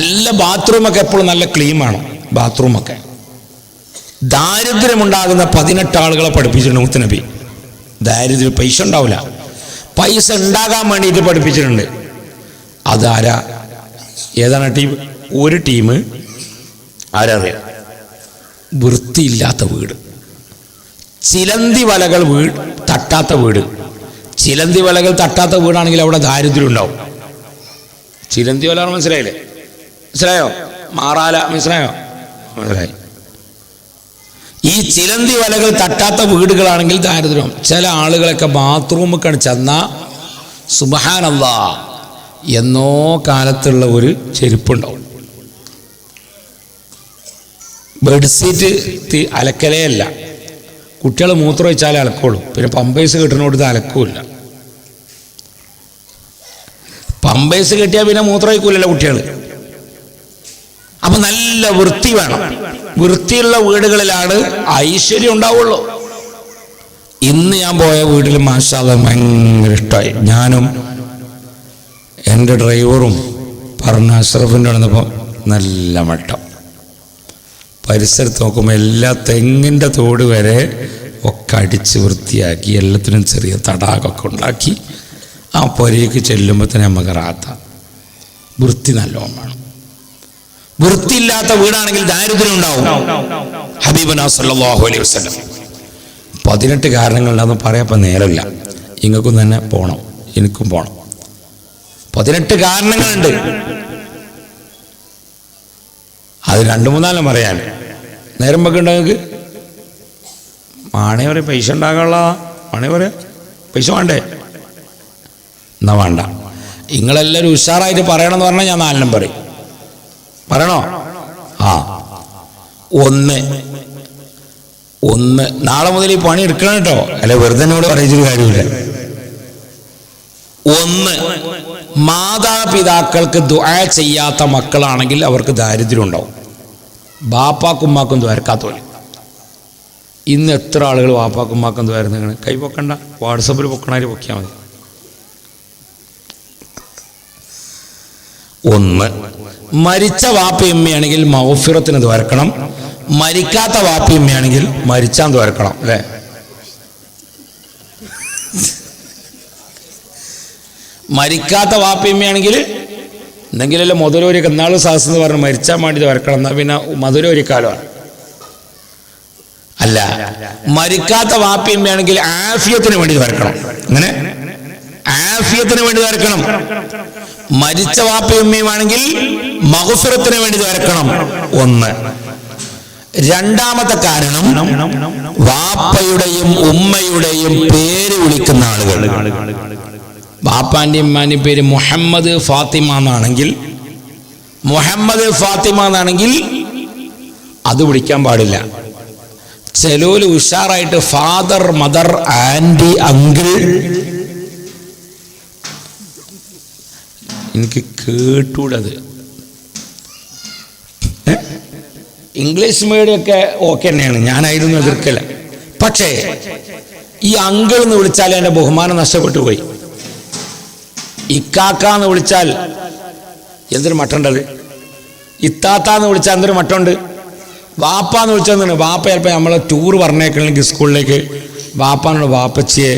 നല്ല ബാത്റൂമൊക്കെ എപ്പോഴും നല്ല ക്ലീൻ വേണം. ബാത്റൂമൊക്കെ ദാരിദ്ര്യമുണ്ടാകുന്ന 18 ആളുകളെ പഠിപ്പിച്ചിട്ടുണ്ട് മുത്തുനബി. ദാരിദ്ര്യം, പൈസ ഉണ്ടാവില്ല, പൈസ ഉണ്ടാകാൻ വേണ്ടിയിട്ട് പഠിപ്പിച്ചിട്ടുണ്ട്. അതാരാ? ഏതാണ് ടീം? ഒരു ടീം ആരറിയാം? വൃത്തിയില്ലാത്ത വീട്, ചിലന്തി വലകൾ തട്ടാത്ത വീട്. ചിലന്തി വലകൾ തട്ടാത്ത വീടാണെങ്കിൽ അവിടെ ദാരിദ്ര്യം ഉണ്ടാവും. ചിലന്തി വല മനസ്സിലായില്ലേ? മനസ്സിലായോ? മാറാല മനസ്സിലായോ? മനസ്സിലായി. ഈ ചിലന്തി വലകൾ തട്ടാത്ത വീടുകളാണെങ്കിൽ ദാരിദ്ര്യം. ചില ആളുകളൊക്കെ ബാത്റൂമിൽ ചെന്നാ സുബ്ഹാനല്ലാഹ് എന്നോ കാലത്തുള്ള ഒരു ചെരുപ്പുണ്ടാവും. ബെഡ്ഷീറ്റ് അലക്കലേ അല്ല. കുട്ടികൾ മൂത്രം വെച്ചാലേ അലക്കുള്ളൂ. പിന്നെ പമ്പേഴ്സ് കിട്ടുന്നോടത്ത് അലക്കൂല്ല. പമ്പേഴ്സ് കിട്ടിയാൽ പിന്നെ മൂത്രം വയ്ക്കൂലല്ലോ കുട്ടികൾ. അപ്പൊ നല്ല വൃത്തി വേണം. വൃത്തിയുള്ള വീടുകളിലാണ് ഐശ്വര്യം ഉണ്ടാവുള്ളൂ. ഇന്ന് ഞാൻ പോയ വീട്ടിൽ മാഷാ അല്ലാഹ് ഭയങ്കര ഇഷ്ടമായി. ഞാനും എൻ്റെ ഡ്രൈവറും പറഞ്ഞ അഷ്റഫിൻ്റെ വന്നപ്പോൾ നല്ല മട്ടം. പരിസരത്ത് നോക്കുമ്പോൾ എല്ലാ തെങ്ങിൻ്റെ തോട് വരെ ഒക്കെ അടിച്ച് വൃത്തിയാക്കി, എല്ലാത്തിനും ചെറിയ തടാകമൊക്കെ ഉണ്ടാക്കി. ആ പുരയ്ക്ക് ചെല്ലുമ്പോൾ തന്നെ നമുക്ക് റാത്ത. വൃത്തി നല്ലോണം വേണം. വൃത്തിയില്ലാത്ത വീടാണെങ്കിൽ ദാരിദ്ര്യം ഉണ്ടാവും. ഹബീബനാ സല്ലല്ലാഹു അലൈഹി വസല്ലം 18 കാരണങ്ങളുണ്ടെന്ന് പറയാപ്പോൾ നേരമില്ല. ഇങ്ങൾക്കും തന്നെ പോകണം, എനിക്കും പോകണം. 18 കാരണങ്ങളുണ്ട്. അത് 2-3 പറയാൻ നേരം വെക്കുണ്ടോ നിങ്ങൾക്ക്? മാണേ പറയാം പൈസ ഉണ്ടാകാനുള്ള മാണേ പറയാം പൈസ വേണ്ടേ? എന്നാ വേണ്ട. നിങ്ങളെല്ലാവരും ഉഷാറായിട്ട് പറയണമെന്ന് പറഞ്ഞാൽ ഞാൻ 4 പറയും. പറയണോ? ആ, ഒന്ന് നാളെ മുതൽ ഈ പണി എടുക്കണം കേട്ടോ. അല്ലെ വെറുതെ എന്നോട് പറയിച്ചൊരു കാര്യമില്ല. 1, മാതാപിതാക്കൾക്ക് ദുആ ചെയ്യാത്ത മക്കളാണെങ്കിൽ അവർക്ക് ദാരിദ്ര്യം ഉണ്ടാവും. ബാപ്പാക്കും ഉമ്മാക്കും ദ്വാരക്കാത്തോലെ. ഇന്ന് എത്ര ആളുകൾ വാപ്പാക്കും ഉമ്മാക്കും ദ്വാരുന്ന? കൈ പൊക്കണ്ട, വാട്സപ്പിൽ പൊക്കണാല് പൊക്കിയാൽ മതി. 1, മരിച്ച വാപ്പയമ്മയാണെങ്കിൽ മഗ്ഫിറത്തിന് ദ്വാരക്കണം. മരിക്കാത്ത വാപ്പയമ്മയാണെങ്കിൽ മരിച്ചാൻ ദ്വാരക്കണം. അല്ലേ? മരിക്കാത്ത വാപ്പയമ്മയാണെങ്കിൽ എന്തെങ്കിലല്ലേ മധുരൊരു കന്നാള് സാഹസ് എന്ന് പറഞ്ഞ് മരിച്ചാൻ വേണ്ടി വരക്കണം. എന്നാൽ പിന്നെ മധുരൊരിക്കാലമാണ്. അല്ല, മരിക്കാത്ത വാപ്പയമ്മയാണെങ്കിൽ ആഫിയത്തിന് വേണ്ടി വരക്കണം. അങ്ങനെ ആഫിയത്തിന് വേണ്ടി വരക്കണം. മരിച്ച വാപ്പയമ്മയുമാണെങ്കിൽ മഗ്ഫിറത്തിന് വേണ്ടി വരക്കണം. 1. രണ്ടാമത്തെ കാരണം, വാപ്പയുടെയും ഉമ്മയുടെയും പേര് വിളിക്കുന്ന ആളുകൾ. ബാപ്പാൻ്റെയും ഉമ്മാൻ്റെയും പേര് മുഹമ്മദ് ഫാത്തിമ എന്നാണെങ്കിൽ അത് വിളിക്കാൻ പാടില്ല. ചെലോല് ഉഷാറായിട്ട് ഫാദർ, മദർ, ആൻറ്റി, അങ്കിൾ. എനിക്ക് കേട്ടൂടത്. ഇംഗ്ലീഷ് മീഡിയമൊക്കെ ഓക്കെ തന്നെയാണ്, ഞാനായിരുന്നു എതിർക്കല. പക്ഷേ ഈ അങ്കിൾ എന്ന് വിളിച്ചാൽ എൻ്റെ ബഹുമാനം നഷ്ടപ്പെട്ടു പോയി. ഇക്കാക്കാന്ന് വിളിച്ചാൽ എന്തൊരു മട്ടുണ്ടത്. ഇത്താത്താന്ന് വിളിച്ചാൽ എന്തൊരു മട്ടുണ്ട്. വാപ്പാന്ന് വിളിച്ചാൽ വാപ്പ ചിലപ്പോൾ നമ്മളെ ടൂർ പറഞ്ഞേക്കണമെങ്കിൽ സ്കൂളിലേക്ക് വാപ്പാനോട് വാപ്പച്ചിയെ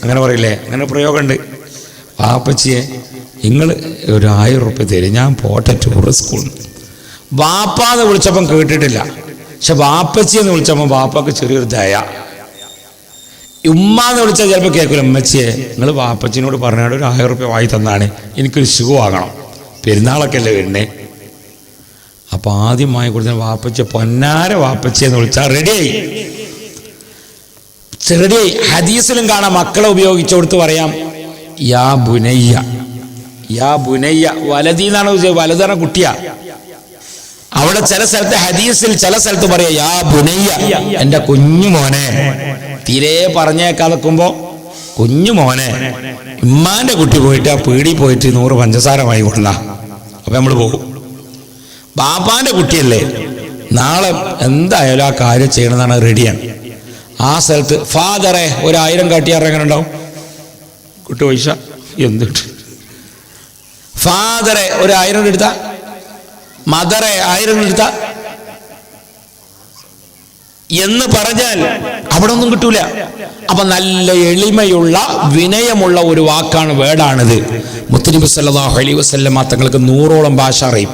അങ്ങനെ പറയില്ലേ, അങ്ങനെ പ്രയോഗമുണ്ട്. വാപ്പച്ചിയെ നിങ്ങൾ ഒരു 1000 റുപ്യ തരും, ഞാൻ പോട്ടെ ടൂർ സ്കൂളിൽ. വാപ്പാന്ന് വിളിച്ചപ്പം കേട്ടിട്ടില്ല. പക്ഷെ വാപ്പച്ചിയെന്ന് വിളിച്ചപ്പോൾ വാപ്പക്ക് ചെറിയൊരു ദയ. ഉമ്മാന്ന് വിളിച്ചാൽ ചിലപ്പോൾ കേൾക്കില്ല. ഉമ്മച്ചിയെ നിങ്ങൾ വാപ്പച്ചിനോട് പറഞ്ഞാൽ ഒരു 1000 റുപ്യ വാങ്ങി തന്നാണ്, എനിക്കൊരു ഷൂ വാങ്ങണം, പെരുന്നാളൊക്കെ അല്ലേ വരുന്നേ. അപ്പം ആദ്യമായി കൊടുത്ത വാപ്പച്ച പൊന്നാര വാപ്പച്ചിയെന്ന് വിളിച്ചാൽ റെഡിയായി. ഹദീസിലും കാണാം, മക്കളെ ഉപയോഗിച്ചു കൊടുത്ത് പറയാം യാ ബുനയ്യ, യാ ബുനയ്യ. വലതി എന്നാണ് വലതറ കുട്ടിയാ. അവിടെ ചില സ്ഥലത്ത് ഹദീസിൽ ചില സ്ഥലത്ത് പറയാ യാ ബുനയ്യ, എൻ്റെ കുഞ്ഞു മോനെ. തീരെ പറഞ്ഞേക്കാൻ നിൽക്കുമ്പോ കുഞ്ഞു മോനെ. ഉമ്മാന്റെ കുട്ടി പോയിട്ട് ആ പീടി പോയിട്ട് 100 പഞ്ചസാര വാങ്ങി കൊടുന്ന അപ്പൊ നമ്മൾ പോകും. ബാപ്പാന്റെ കുട്ടിയല്ലേ, നാളെ എന്തായാലും ആ കാര്യം ചെയ്യണമെന്നാണ് റെഡിയാണ്. ആ സ്ഥലത്ത് ഫാദറെ ഒരു 1000 കാട്ടിയാറ് എങ്ങനെ ഉണ്ടാവും? കുട്ടി പൈസ എന്തിട്ട്? ഫാദറെ ഒരു 1000 എടുത്താ മദറെ ആയിരം എടുത്ത എന്ന് പറഞ്ഞാൽ അവിടെ ഒന്നും കിട്ടൂല. അപ്പൊ നല്ല എളിമയുള്ള വിനയമുള്ള ഒരു വാക്കാണ്, വേർഡാണിത്. മുത്തുനബി സല്ലല്ലാഹു അലൈഹി വസല്ലം തങ്ങൾക്ക് 100ഓളം ഭാഷ അറിയും.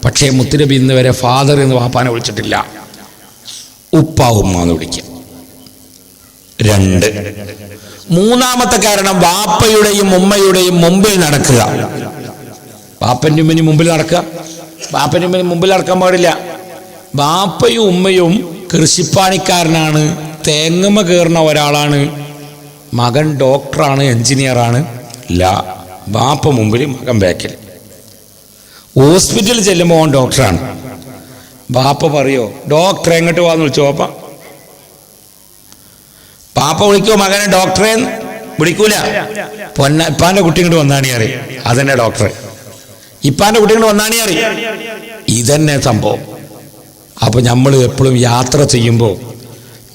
പക്ഷേ മുത്തുനബി ഇന്ന് വരെ ഫാദർ എന്ന് വാപ്പാനെ വിളിച്ചിട്ടില്ല, ഉപ്പ ഉമ്മ എന്ന് വിളിക്കുക. 2. മൂന്നാമത്തെ കാരണം വാപ്പയുടെയും ഉമ്മയുടെയും മുമ്പിൽ നടക്കുക. വാപ്പൻ്റെ ഉമ്മനും മുമ്പിൽ നടക്കുക, വാപ്പൻ്റെ ഉമ്മനും മുമ്പിൽ നടക്കാൻ പാടില്ല. വാപ്പയും ഉമ്മയും കൃഷിപ്പണിക്കാരനാണ്, തേങ്ങമ്മ കയറുന്ന ഒരാളാണ്, മകൻ ഡോക്ടറാണ്, എഞ്ചിനീയറാണ്. ഇല്ല, വാപ്പ മുമ്പിൽ, മകൻ ബാക്കിൽ. ഹോസ്പിറ്റലിൽ ചെല്ലുമ്പോൾ അവൻ ഡോക്ടറാണ്. ബാപ്പ പറയോ ഡോക്ടറെ എങ്ങോട്ട് പോകാന്ന് വിളിച്ചോ? പാപ്പ വിളിക്കോ മകനെ ഡോക്ടറെ? വിളിക്കൂല. ഇപ്പാന്റെ കുട്ടി ഇങ്ങോട്ട് വന്നാണി അറിയും, അതെന്നെ ഡോക്ടറെ. ഇപ്പാന്റെ കുട്ടി ഇങ്ങോട്ട് വന്നാണി അറിയും, ഇതന്നെ സംഭവം. അപ്പൊ നമ്മൾ എപ്പോഴും യാത്ര ചെയ്യുമ്പോൾ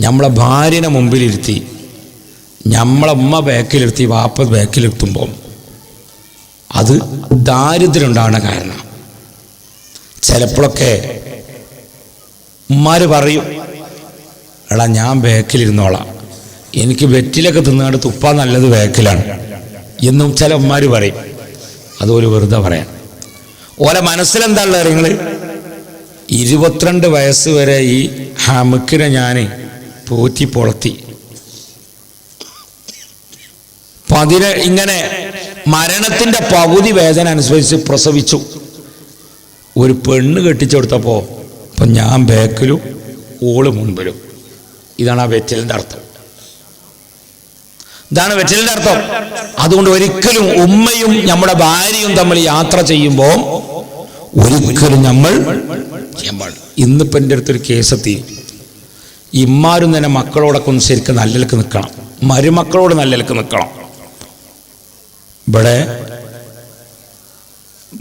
നമ്മളെ ഭാര്യനെ മുമ്പിലിരുത്തി, നമ്മളെ ഉമ്മ ബാക്കിലിരുത്തി, വാപ്പ ബാക്കിലിരുത്തുമ്പോൾ അത് ദാരിദ്ര്യം ഉണ്ടാകുന്ന കാരണം. ചിലപ്പോഴൊക്കെ ഉമ്മാര് പറയും, എടാ ഞാൻ ബാക്കിലിരുന്നോളാം, എനിക്ക് വെറ്റിലൊക്കെ തിന്നാണ്ട് തുപ്പാൻ നല്ലത് ബാക്കിലാണ് എന്നും ചില ഉമ്മാര് പറയും. അതൊരു വെറുതെ പറയാം. ഓലെ മനസ്സിലെന്താ ഉള്ളത് നിങ്ങൾ? 22 വയസ്സ് വരെ ഈ ഹമുക്കിനെ ഞാൻ പോറ്റി പൊളത്തി, ഇങ്ങനെ മരണത്തിന്റെ പകുതി വേദന അനുസരിച്ച് പ്രസവിച്ചു. ഒരു പെണ്ണ് കെട്ടിച്ചെടുത്തപ്പോ ഇപ്പൊ ഞാൻ ബാക്കിലും ഓള് മുൻപിലും. ഇതാണ് ആ വെറ്റലിന്റെ അർത്ഥം. ഇതാണ് വെറ്റലിന്റെ അർത്ഥം. അതുകൊണ്ട് ഒരിക്കലും ഉമ്മയും നമ്മുടെ ഭാര്യയും തമ്മിൽ യാത്ര ചെയ്യുമ്പോൾ ഒരിക്കലും നമ്മൾ ഇന്നിപ്പോ എൻ്റെ അടുത്തൊരു കേസെത്തി. ഇമ്മാരും തന്നെ മക്കളോടൊക്കെ ഒന്ന് ശരിക്കും നല്ലലേക്ക് നിൽക്കണം, മരുമക്കളോട് നല്ലലേക്ക് നിൽക്കണം. ഇവിടെ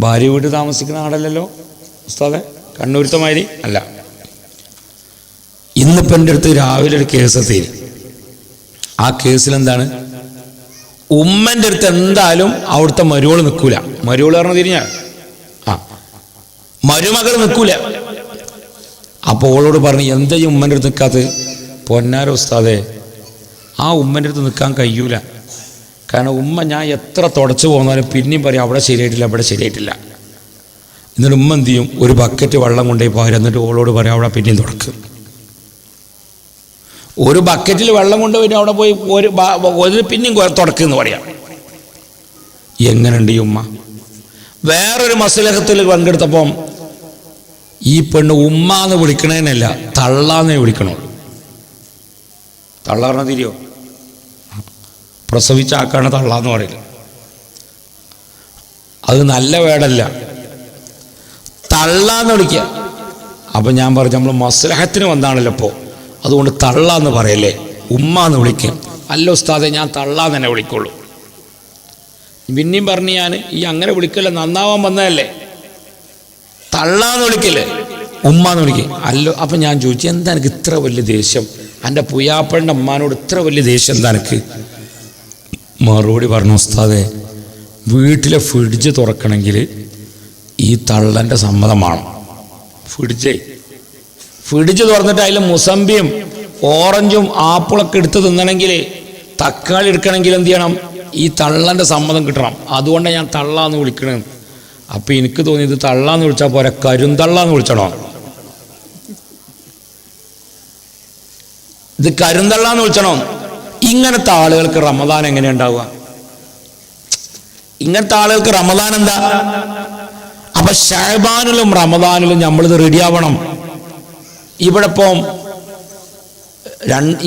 ഭാര്യ വീട് താമസിക്കുന്ന ആളല്ലല്ലോ ഉസ്താദെ, കണ്ണൂരത്തെ മാതിരി അല്ല. ഇന്നിപ്പോ എൻ്റെ അടുത്ത് രാവിലെ ഒരു കേസെത്തി. ആ കേസിലെന്താണ്, ഉമ്മൻ്റെ അടുത്ത് എന്തായാലും അവിടുത്തെ മരുവോള് നിൽക്കൂല. മരുവോള് പറഞ്ഞ തിരിഞ്ഞാൽ മരുമകൾ നിൽക്കൂല. അപ്പോൾ ഓളോട് പറഞ്ഞു, എന്താ ഈ ഉമ്മൻ്റെ അടുത്ത് നിൽക്കാത്തത്? പൊന്നാര ഉസ്താദേ, ആ ഉമ്മൻ്റെ അടുത്ത് നിൽക്കാൻ കഴിയൂല. കാരണം ഉമ്മ ഞാൻ എത്ര തുടച്ചു പോന്നാലും പിന്നെയും പറയും അവിടെ ശരിയായിട്ടില്ല, അവിടെ ശരിയായിട്ടില്ല. എന്നിട്ട് ഉമ്മ എന്ത് ചെയ്യും, ഒരു ബക്കറ്റ് വെള്ളം കൊണ്ടുപോയി പോരാ, എന്നിട്ട് ഓളോട് പറയാം അവിടെ പിന്നെയും തുടക്കും. ഒരു ബക്കറ്റിൽ വെള്ളം കൊണ്ടുപോയി അവിടെ പോയി ഒരു പിന്നെയും തുടക്കുമെന്ന് പറയാം. എങ്ങനെയുണ്ട് ഈ ഉമ്മ? വേറൊരു മസ്ലഹത്തിൽ പങ്കെടുത്തപ്പം ഈ പെണ്ണ് ഉമ്മ എന്ന് വിളിക്കണേനല്ല, തള്ളാന്നേ വിളിക്കണുള്ളൂ. തള്ള പറഞ്ഞ തിരിയോ? പ്രസവിച്ചാക്കാണ് തള്ളാന്ന് പറയില്ല. അത് നല്ല വേടല്ല, തള്ളാന്ന് വിളിക്കുക. അപ്പം ഞാൻ പറഞ്ഞു, നമ്മൾ മസ്ലഹത്തിന് വന്നാണല്ലോ ഇപ്പോൾ, അതുകൊണ്ട് തള്ളാന്ന് പറയല്ലേ, ഉമ്മ എന്ന് വിളിക്കും. അല്ല ഉസ്താദെ, ഞാൻ തള്ളാന്ന് തന്നെ വിളിക്കുള്ളൂ. പിന്നെയും പറഞ്ഞു, ഞാൻ ഈ അങ്ങനെ വിളിക്കല്ലേ, നന്നാവാൻ വന്നതല്ലേ, തള്ളാന്ന് വിളിക്കല്ലേ, ഉമ്മ എന്ന് വിളിക്കും. അല്ലോ. അപ്പം ഞാൻ ചോദിച്ചു, എന്താ എനിക്ക് ഇത്ര വലിയ ദേഷ്യം, എൻ്റെ പുയ്യാപ്പൻ്റെ അമ്മാനോട് ഇത്ര വലിയ ദേഷ്യം എന്താ എനിക്ക്? മറുപടി പറഞ്ഞു, ഉസ്താദെ, വീട്ടിലെ ഫ്രിഡ്ജ് തുറക്കണമെങ്കിൽ ഈ തള്ളൻ്റെ സമ്മതമാണ്. ഫ്രിഡ്ജ് തുറന്നിട്ട് അതിൽ മുസമ്പിയും ഓറഞ്ചും ആപ്പിളൊക്കെ എടുത്ത് തിന്നണമെങ്കിൽ, തക്കാളി എടുക്കണമെങ്കിൽ എന്ത് ചെയ്യണം? ഈ തള്ളൻ്റെ സമ്മതം കിട്ടണം. അതുകൊണ്ടാണ് ഞാൻ തള്ളാന്ന് വിളിക്കണത്. അപ്പം എനിക്ക് തോന്നിയത് തള്ളാന്ന് വിളിച്ചാൽ പോരെ, കരുന്തള്ളാന്ന് വിളിച്ചണോ? ഇത് കരുന്തള്ളാന്ന് വിളിച്ചണോ? ഇങ്ങനത്തെ ആളുകൾക്ക് റമദാൻ എങ്ങനെ ഉണ്ടാവുക? ഇങ്ങനത്തെ ആളുകൾക്ക് റമദാൻ എന്താ? അപ്പൊ ശഅബാനിലും റമദാനിലും നമ്മളിത് റെഡിയാവണം. ഇവിടെ ഇപ്പം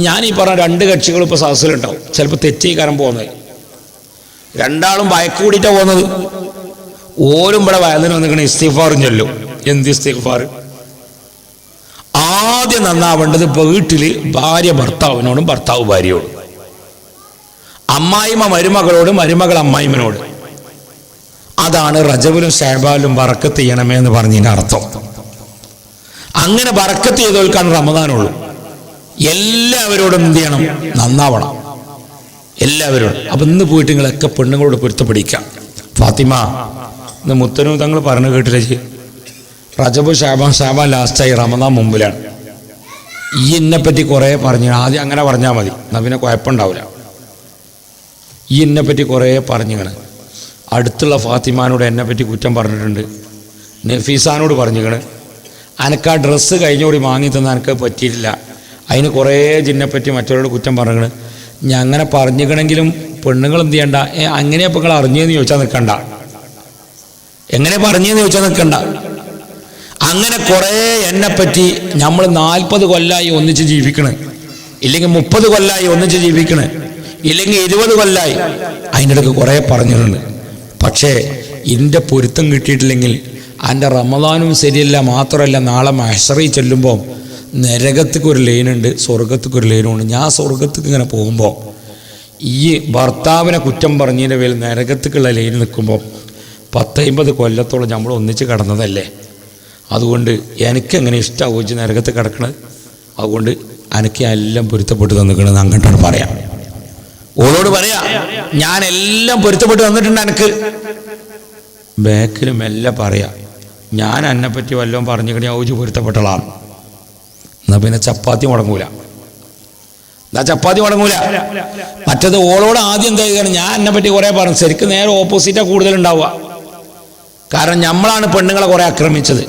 ഞാനീ പറഞ്ഞ 2 കക്ഷികൾ ഇപ്പോൾ സദസ്സിലുണ്ടാവും. ചിലപ്പോൾ തെറ്റീകാരം പോകുന്നത്, രണ്ടാളും ഭയക്ക് കൂടിയിട്ടാണ് പോകുന്നത്. ഓരും ഇവിടെ വയലിന് വന്നിരിക്കണ ഇസ്തിഗ്ഫാറും ചൊല്ലും. എന്ത് ഇസ്തിഗ്ഫാർ? ആദ്യം നന്നാവേണ്ടത് വീട്ടിൽ ഭാര്യ ഭർത്താവിനോടും ഭർത്താവ് ഭാര്യയോടും, അമ്മായിമ്മ മരുമകളോടും മരുമകൾ അമ്മായിമ്മനോട്. അതാണ് റജബിലും ശഅബാനിലും ബറക്കത്ത് ചെയ്യണമേ എന്ന് പറഞ്ഞതിൻ്റെ അർത്ഥം. അങ്ങനെ ബറക്കത്ത് ചെയ്തവർക്കാണ് റമദാനുള്ളൂ. എല്ലാവരോടും എന്ത് ചെയ്യണം? നന്നാവണം, എല്ലാവരോടും. അപ്പം ഇന്ന് പോയിട്ട് നിങ്ങളൊക്കെ പെണ്ണുങ്ങളോട് പൊരുത്തപ്പെടിക്കാം. ഫാത്തിമ, ഇന്ന് മുത്തനു തങ്ങൾ പറഞ്ഞു കേട്ടില്ലേ, റജബ് ഷാബാൻ ലാസ്റ്റായി, റമദാൻ മുമ്പിലാണ്. ഈ എന്നെപ്പറ്റി കുറേ പറഞ്ഞു. ആദ്യം അങ്ങനെ പറഞ്ഞാൽ മതി, എന്നാൽ പിന്നെ കുഴപ്പമുണ്ടാവില്ല. ഈ എന്നെപ്പറ്റി കുറേ പറഞ്ഞിങ്ങനെ. അടുത്തുള്ള ഫാത്തിമാനോട് എന്നെപ്പറ്റി കുറ്റം പറഞ്ഞിട്ടുണ്ട്. നഫീസാനോട് പറഞ്ഞിങ്ങനെ, അനക്ക് ആ ഡ്രസ്സ് കഴിഞ്ഞോടി വാങ്ങി തന്ന എനിക്ക് പറ്റിയിട്ടില്ല, അതിന് കുറേ ജിന്നെപ്പറ്റി മറ്റവരോട് കുറ്റം പറഞ്ഞിങ്ങനെ. ഞാൻ അങ്ങനെ പറഞ്ഞിക്കണമെങ്കിലും പെണ്ണുങ്ങൾ എന്ത് ചെയ്യണ്ട, അങ്ങനെ ഇപ്പം നിങ്ങൾ അറിഞ്ഞതെന്ന് ചോദിച്ചാൽ നിൽക്കണ്ട, എങ്ങനെ പറഞ്ഞതെന്ന് ചോദിച്ചാൽ നിൽക്കണ്ട. അങ്ങനെ കുറേ എന്നെപ്പറ്റി നമ്മൾ 40 കൊല്ലമായി ഒന്നിച്ച് ജീവിക്കണ്, ഇല്ലെങ്കിൽ 30 കൊല്ലമായി ഒന്നിച്ച് ജീവിക്കണ്, ഇല്ലെങ്കിൽ 20 കൊല്ലമായി, അതിൻ്റെ ഇടയ്ക്ക് കുറേ പറഞ്ഞിട്ടുണ്ട്. പക്ഷേ ഇതിൻ്റെ പൊരുത്തം കിട്ടിയിട്ടില്ലെങ്കിൽ എൻ്റെ റമദാനും ശരിയല്ല. മാത്രമല്ല, നാളെ മഹ്ശറിൽ ചെല്ലുമ്പോൾ നരകത്തേക്ക് ഒരു ലൈനുണ്ട്, സ്വർഗത്തേക്ക് ഒരു ലൈനുണ്ട്. ഞാൻ സ്വർഗത്തേക്ക് ഇങ്ങനെ പോകുമ്പോൾ ഈ ഭർത്താവിനെ കുറ്റം പറഞ്ഞതിൻ്റെ പേരിൽ നരകത്തേക്കുള്ള ലൈൻ നിൽക്കുമ്പോൾ 10-50 കൊല്ലത്തോളം നമ്മൾ ഒന്നിച്ച് കിടന്നതല്ലേ. അതുകൊണ്ട് എനിക്കെങ്ങനെ ഇഷ്ടമാവുക നരകത്ത് കിടക്കണത്. അതുകൊണ്ട് എനിക്ക് എല്ലാം പൊരുത്തപ്പെട്ട് തന്നിക്കണമെന്ന് അങ്ങോട്ടാണ് പറയാം. ഓളോട് പറയാ, ഞാൻ എല്ലാം പൊരുത്തപ്പെട്ട് തന്നിട്ടുണ്ട് എനിക്ക്. ബാക്കിലും എല്ലാം പറയാം, ഞാൻ എന്നെപ്പറ്റി വല്ലതും പറഞ്ഞിക്കണേ ഔജ് പൊരുത്തപ്പെട്ടളാണ്. എന്നാൽ പിന്നെ ചപ്പാത്തി മുടങ്ങൂല, മറ്റത് ഓളോട് ആദ്യം എന്താ ചെയ്യുകയാണ്, ഞാൻ എന്നെപ്പറ്റി കുറേ പറഞ്ഞു. ശരിക്കും നേരെ ഓപ്പോസിറ്റാണ് കൂടുതലുണ്ടാവുക. കാരണം നമ്മളാണ് പെണ്ണുങ്ങളെ കുറേ ആക്രമിച്ചത്.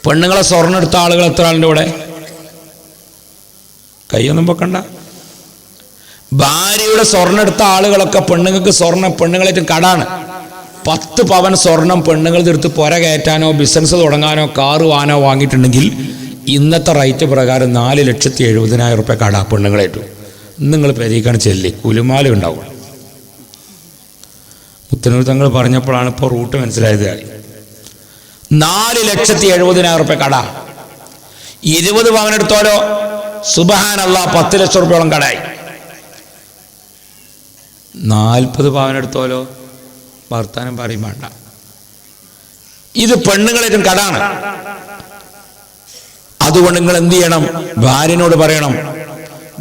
പെണ്ണുങ്ങളെ സ്വർണ്ണം എടുത്ത ആളുകൾ എത്ര ആളുടെ ഇവിടെ? കൈയൊന്നും പൊക്കണ്ട. ഭാര്യയുടെ സ്വർണ്ണം എടുത്ത ആളുകളൊക്കെ പെണ്ണുങ്ങൾക്ക് സ്വർണ്ണം, പെണ്ണുങ്ങളേറ്റവും കടാണ്. 10 പവൻ സ്വർണം പെണ്ണുങ്ങൾ എടുത്ത് പുര കയറ്റാനോ ബിസിനസ് തുടങ്ങാനോ കാറ് വാനോ വാങ്ങിയിട്ടുണ്ടെങ്കിൽ ഇന്നത്തെ റേറ്റ് പ്രകാരം 4,70,000 റുപ്യ കട പെണ്ണുങ്ങളേറ്റു. നിങ്ങൾ പെരീക്കാണ് ചെല്ലി കുലുമാല ഉണ്ടാവും. മുത്തനൂർ തങ്ങൾ പറഞ്ഞപ്പോഴാണ് ഇപ്പോൾ റൂട്ട് മനസ്സിലായത്. 4,70,000 റുപ്യ കട. 20 പവൻ എടുത്തോലോ, സുബ്ഹാനല്ലാഹ് 10 ലക്ഷം റുപ്യോളം കടയായി. 40 പവൻ എടുത്തോലോ, വർത്താനം പറയും വേണ്ട. ഇത് പെണ്ണുങ്ങളേറ്റവും കടാണ്. അതുകൊണ്ട് നിങ്ങൾ എന്ത് ചെയ്യണം? ഭാര്യനോട് പറയണം.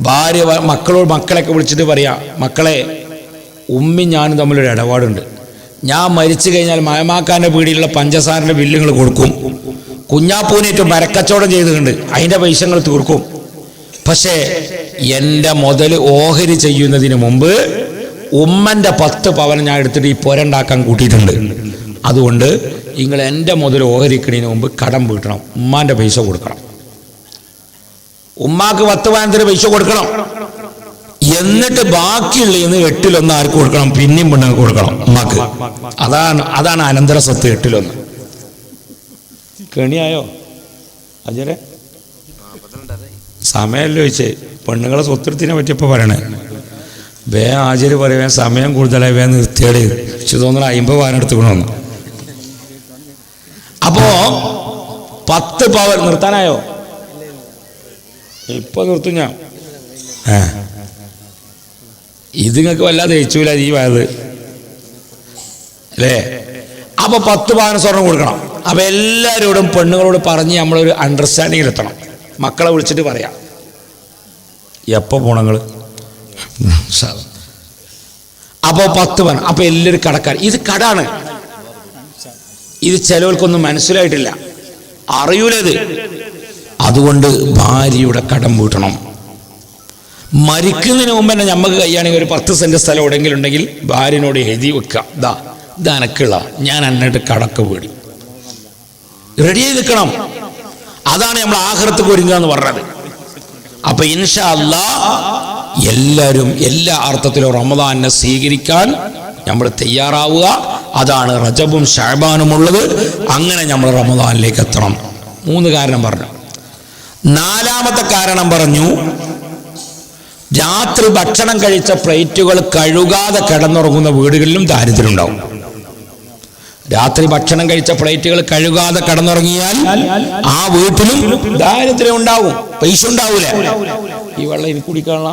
ഭാര്യ മക്കളെയൊക്കെ വിളിച്ചിട്ട് പറയാ, മക്കളെ, ഉമ്മി ഞാനും തമ്മിലൊരു ഇടപാടുണ്ട്. ഞാൻ മരിച്ചു കഴിഞ്ഞാൽ മയമാക്കാൻ്റെ പീടിയിലുള്ള പഞ്ചസാരൻ്റെ ബില്ലുകൾ കൊടുക്കും. കുഞ്ഞാപ്പൂനേറ്റ് മരക്കച്ചവടം ചെയ്തിട്ടുണ്ട്, അതിൻ്റെ പൈസകൾ തീർക്കും. പക്ഷേ എൻ്റെ മുതൽ ഓഹരി ചെയ്യുന്നതിന് മുമ്പ് ഉമ്മൻ്റെ 10 പവൻ ഞാൻ എടുത്തിട്ട് ഈ പുരണ്ടാക്കാൻ കൂട്ടിയിട്ടുണ്ട്. അതുകൊണ്ട് നിങ്ങൾ എൻ്റെ മുതൽ ഓഹരിക്കണതിന് മുമ്പ് കടം വീട്ടണം, ഉമ്മാൻ്റെ പൈസ കൊടുക്കണം. ഉമ്മാക്ക് 10 പവനത്തിന് പൈസ കൊടുക്കണം. എന്നിട്ട് ബാക്കിയുള്ളതിന് 8-1 ആർക്ക് കൊടുക്കണം? പിന്നെയും പെണ്ണുങ്ങൾക്ക് കൊടുക്കണം, ഉമ്മാക്ക്. അതാണ് അനന്തര സ്വത്ത് 8-1. കെണിയായോ അജരെ? സമയമല്ലോ ചോദിച്ചേ. പെണ്ണുങ്ങളെ സ്വത്തെടുത്തിനെ പറ്റിയപ്പോൾ പറയണേ. ആചാര്യ പറയുക സമയം കൂടുതലായി നിർത്തിയാട് തോന്നുന്നു 50 പവൻ എടുത്തുക്കണമെന്ന്. അപ്പോ 10 പവൻ നിർത്താനായോ? ഇപ്പൊ നിർത്തും ഞാൻ. ഇത് നിങ്ങൾക്ക് വല്ലാതെ ജയിച്ചൂല ഈ വയത് അല്ലേ? അപ്പൊ 10 പവൻ സ്വർണം കൊടുക്കണം. അപ്പൊ എല്ലാവരോടും പെണ്ണുങ്ങളോട് പറഞ്ഞ് നമ്മളൊരു അണ്ടർസ്റ്റാൻഡിങ്ങിൽ എത്തണം. മക്കളെ വിളിച്ചിട്ട് പറയാം, എപ്പോ പോണങ്ങൾ. അപ്പോ 10 പവൻ. അപ്പൊ എല്ലാവരും കടക്കാർ. ഇത് കടാണ്. ഇത് ചിലവർക്കൊന്നും മനസ്സിലായിട്ടില്ല, അറിയൂലത്. അതുകൊണ്ട് ഭാര്യയുടെ കടം വീട്ടണം. മരിക്കുന്നതിന് മുമ്പ് തന്നെ നമുക്ക് കയ്യാണെങ്കിൽ ഒരു 10 സെന്റ് സ്ഥലം എവിടെയെങ്കിലും ഉണ്ടെങ്കിൽ ഭാര്യനോട് എഴുതി വെക്കാം, ഇത് അനക്കുള്ള, ഞാൻ എന്നിട്ട് കടക്ക് വീടി റെഡി ചെയ്ത് നിൽക്കണം. അതാണ് നമ്മൾ ആഖിറത്തേക്ക് ഒരുങ്ങുക എന്ന് പറഞ്ഞത്. അപ്പൊ ഇൻഷാ അല്ലാഹ് എല്ലാവരും എല്ലാ അർത്ഥത്തിലും റമദാനെ സ്വീകരിക്കാൻ നമ്മൾ തയ്യാറാവുക. അതാണ് റജബും ശഅബാനും ഉള്ളത്. അങ്ങനെ നമ്മൾ റമദാനിലേക്ക് എത്തണം. 3 കാരണം പറഞ്ഞു. 4ാമത്തെ കാരണം പറഞ്ഞു, രാത്രി ഭക്ഷണം കഴിച്ച പ്ലേറ്റുകൾ കഴുകാതെ കിടന്നുറങ്ങുന്ന വീടുകളിലും ദാരിദ്ര്യം ഉണ്ടാവും. രാത്രി ഭക്ഷണം കഴിച്ച പ്ലേറ്റുകൾ കഴുകാതെ കിടന്നുറങ്ങിയാൽ ആ വീട്ടിലും ദാരിദ്ര്യം ഉണ്ടാവും, പൈസ ഉണ്ടാവൂല. ഈ വെള്ളം ഇനി കുടിക്കാനുള്ള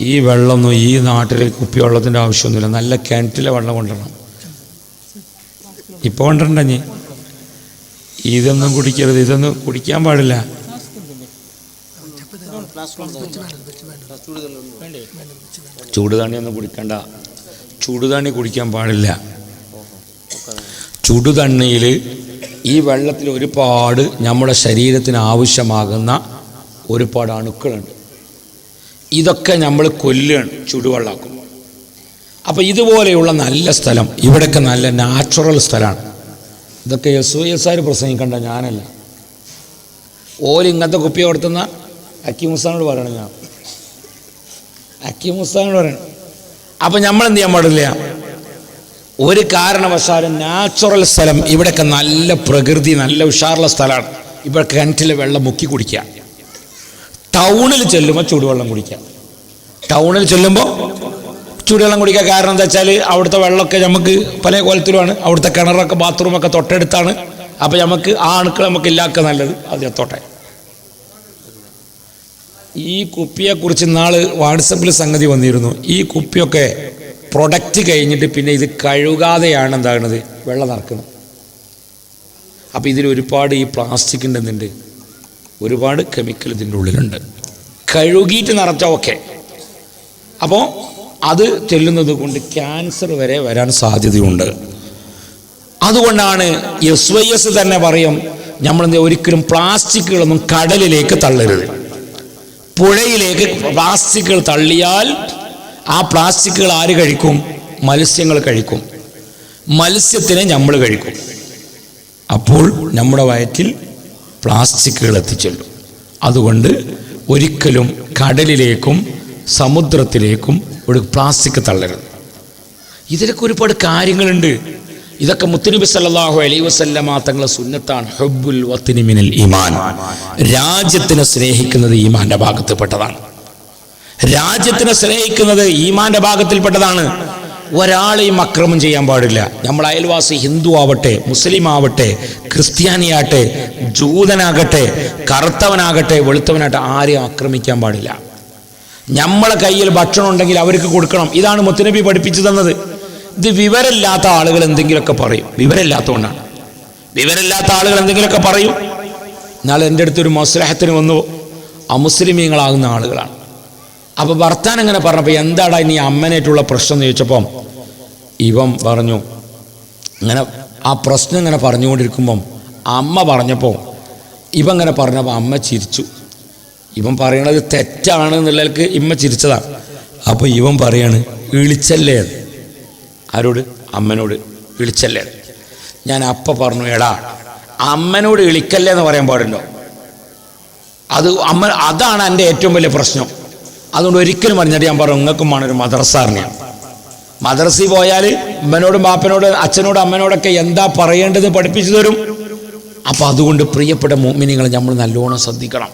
ഈ വെള്ളമൊന്നും ഈ നാട്ടിൽ കുപ്പിവെള്ളത്തിൻ്റെ ആവശ്യമൊന്നുമില്ല. നല്ല കിണറ്റിലെ വെള്ളം കൊണ്ടുവരണം. ഇപ്പോൾ കൊണ്ടുവരണ്ട. നീ ഇതൊന്നും കുടിക്കരുത്, ഇതൊന്നും കുടിക്കാൻ പാടില്ല. ചൂടുതണ്ണിയൊന്നും കുടിക്കണ്ട. ചൂടുതണ്ണി കുടിക്കാൻ പാടില്ല. ചുടുതണ്ണിയിൽ ഈ വെള്ളത്തിൽ ഒരുപാട് നമ്മുടെ ശരീരത്തിന് ആവശ്യമാകുന്ന ഒരുപാട് അണുക്കളുണ്ട്. ഇതൊക്കെ നമ്മൾ കൊല്ലുകയാണ് ചുടുവെള്ളമാക്കുമ്പോൾ. അപ്പോൾ ഇതുപോലെയുള്ള നല്ല സ്ഥലം, ഇവിടെയൊക്കെ നല്ല നാച്ചുറൽ സ്ഥലമാണ്. ഇതൊക്കെ SOS പ്രസംഗിക്കണ്ട, ഞാനല്ല. ഇങ്ങനത്തെ കുപ്പി കൊടുത്തുന്ന അക്കിമുസ്താനോട് പറയണം, ഞാൻ അക്കിമുസ്താനോട് പറയണം. അപ്പം നമ്മൾ എന്ത് ചെയ്യാൻ പാടില്ല, ഒരു കാരണവശാലും നാച്ചുറൽ സ്ഥലം, ഇവിടെയൊക്കെ നല്ല പ്രകൃതി, നല്ല ഉഷാറുള്ള സ്ഥലമാണ്. ഇവിടെ കിണറ്റിലെ വെള്ളം മുക്കി കുടിക്കുക. ടൗണിൽ ചെല്ലുമ്പോൾ ചൂടുവെള്ളം കുടിക്കുക. ടൗണിൽ ചെല്ലുമ്പോൾ ചൂടുവെള്ളം കുടിക്കുക. കാരണം എന്താ വെച്ചാൽ അവിടുത്തെ വെള്ളമൊക്കെ നമുക്ക് പല കോലത്തിലുമാണ്. അവിടുത്തെ കിണറൊക്കെ ബാത്റൂമൊക്കെ തൊട്ടടുത്താണ്. അപ്പോൾ നമുക്ക് ആ അണുക്കൾ നമുക്ക് ഇല്ലാക്കുക നല്ലത്. അത് എത്തോട്ടെ. ഈ കുപ്പിയെക്കുറിച്ച് നാള് വാട്സപ്പിൽ സംഗതി വന്നിരുന്നു. ഈ കുപ്പിയൊക്കെ പ്രൊഡക്റ്റ് കഴിഞ്ഞിട്ട് പിന്നെ ഇത് കഴുകാതെയാണ് എന്താകുന്നത്, വെള്ളം നിറക്കുന്നത്. അപ്പോൾ ഇതിൽ ഒരുപാട് ഈ പ്ലാസ്റ്റിക് ഉണ്ടെന്നുണ്ട്, ഒരുപാട് കെമിക്കൽ ഇതിൻ്റെ ഉള്ളിലുണ്ട്. കഴുകിയിട്ട് നിറച്ചാൽ ഓക്കെ. അപ്പോൾ അത് ചെല്ലുന്നത് കൊണ്ട് ക്യാൻസർ വരെ വരാൻ സാധ്യതയുണ്ട്. അതുകൊണ്ടാണ് SYS തന്നെ പറയും, നമ്മളെന്താ ഒരിക്കലും പ്ലാസ്റ്റിക്കുകളൊന്നും കടലിലേക്ക് തള്ളരുത്. പുഴയിലേക്ക് പ്ലാസ്റ്റിക്കുകൾ തള്ളിയാൽ ആ പ്ലാസ്റ്റിക്കുകൾ ആര് കഴിക്കും? മത്സ്യങ്ങൾ കഴിക്കും. മത്സ്യത്തിനെ നമ്മൾ കഴിക്കും. അപ്പോൾ നമ്മുടെ വയറ്റിൽ പ്ലാസ്റ്റിക്കുകൾ എത്തിച്ചെല്ലും. അതുകൊണ്ട് ഒരിക്കലും കടലിലേക്കും സമുദ്രത്തിലേക്കും ഒരു പ്ലാസ്റ്റിക് തള്ളരുത്. ഇതിലൊക്കെ ഒരുപാട് കാര്യങ്ങളുണ്ട്. ഇതൊക്കെ മുത്തുനബി സല്ലല്ലാഹു അലൈഹി വസല്ലമ തങ്ങളുടെ സുന്നത്താണ്. ഹുബ്ബുൽ വത്നി മിനൽ ഈമാൻ. രാജ്യത്തിനെ സ്നേഹിക്കുന്നത് ഈമാന്റെ ഭാഗത്തിൽപ്പെട്ടതാണ്. രാജ്യത്തിനെ സ്നേഹിക്കുന്നത് ഈമാന്റെ ഭാഗത്തിൽപ്പെട്ടതാണ്. ഒരാളെയും അക്രമം ചെയ്യാൻ പാടില്ല. നമ്മൾ അയൽവാസി ഹിന്ദു ആവട്ടെ, മുസ്ലിം ആവട്ടെ, ക്രിസ്ത്യാനിയാട്ടെ, ജൂതനാകട്ടെ, കറുത്തവനാകട്ടെ, വെളുത്തവനാകട്ടെ, ആരെയും ആക്രമിക്കാൻ പാടില്ല. നമ്മളെ കയ്യിൽ ഭക്ഷണം ഉണ്ടെങ്കിൽ അവർക്ക് കൊടുക്കണം. ഇതാണ് മുത്തുനബി പഠിപ്പിച്ചു തന്നത്. ഇത് വിവരമില്ലാത്ത ആളുകൾ എന്തെങ്കിലുമൊക്കെ പറയും. വിവരമില്ലാത്തതുകൊണ്ടാണ്. വിവരമില്ലാത്ത ആളുകൾ എന്തെങ്കിലുമൊക്കെ പറയും. എന്നാൽ എൻ്റെ അടുത്തൊരു മസ്ലഹത്തിന് വന്നു, അമുസ്ലിമീങ്ങളാകുന്ന ആളുകളാണ്. അപ്പോൾ ഭർത്താൻ എങ്ങനെ പറഞ്ഞപ്പോൾ, എന്താടാ ഇനി അമ്മനായിട്ടുള്ള പ്രശ്നം എന്ന് ചോദിച്ചപ്പം ഇവൻ പറഞ്ഞു, ഇങ്ങനെ ആ പ്രശ്നം ഇങ്ങനെ പറഞ്ഞുകൊണ്ടിരിക്കുമ്പം അമ്മ പറഞ്ഞപ്പോൾ ഇവൻ ഇങ്ങനെ പറഞ്ഞപ്പോൾ അമ്മ ചിരിച്ചു. ഇവൻ പറയണത് തെറ്റാണ് എന്നുള്ളവർക്ക് ഇമ്മ ചിരിച്ചതാണ്. അപ്പോൾ ഇവൻ പറയാണ്, വിളിച്ചല്ലേ. ആരോട്? അമ്മനോട്. വിളിച്ചല്ലേ. ഞാൻ അപ്പം പറഞ്ഞു, എടാ അമ്മനോട് വിളിക്കല്ലേ എന്ന് പറയാൻ പാടുണ്ടോ? അതാണ് എൻ്റെ ഏറ്റവും വലിയ പ്രശ്നം. അതുകൊണ്ട് ഒരിക്കലും പറഞ്ഞിട്ട് ഞാൻ പറഞ്ഞു, നിങ്ങൾക്കും വേണം ഒരു മദ്രസാറിനെയാണ്. മദ്രസയിൽ പോയാൽ അമ്മനോടും ബാപ്പനോടും അച്ഛനോടും അമ്മനോടൊക്കെ എന്താ പറയേണ്ടത് പഠിപ്പിച്ചു തരും. അപ്പം അതുകൊണ്ട് പ്രിയപ്പെട്ട മുഅ്മിനീങ്ങളെ നമ്മൾ നല്ലോണം ശ്രദ്ധിക്കണം.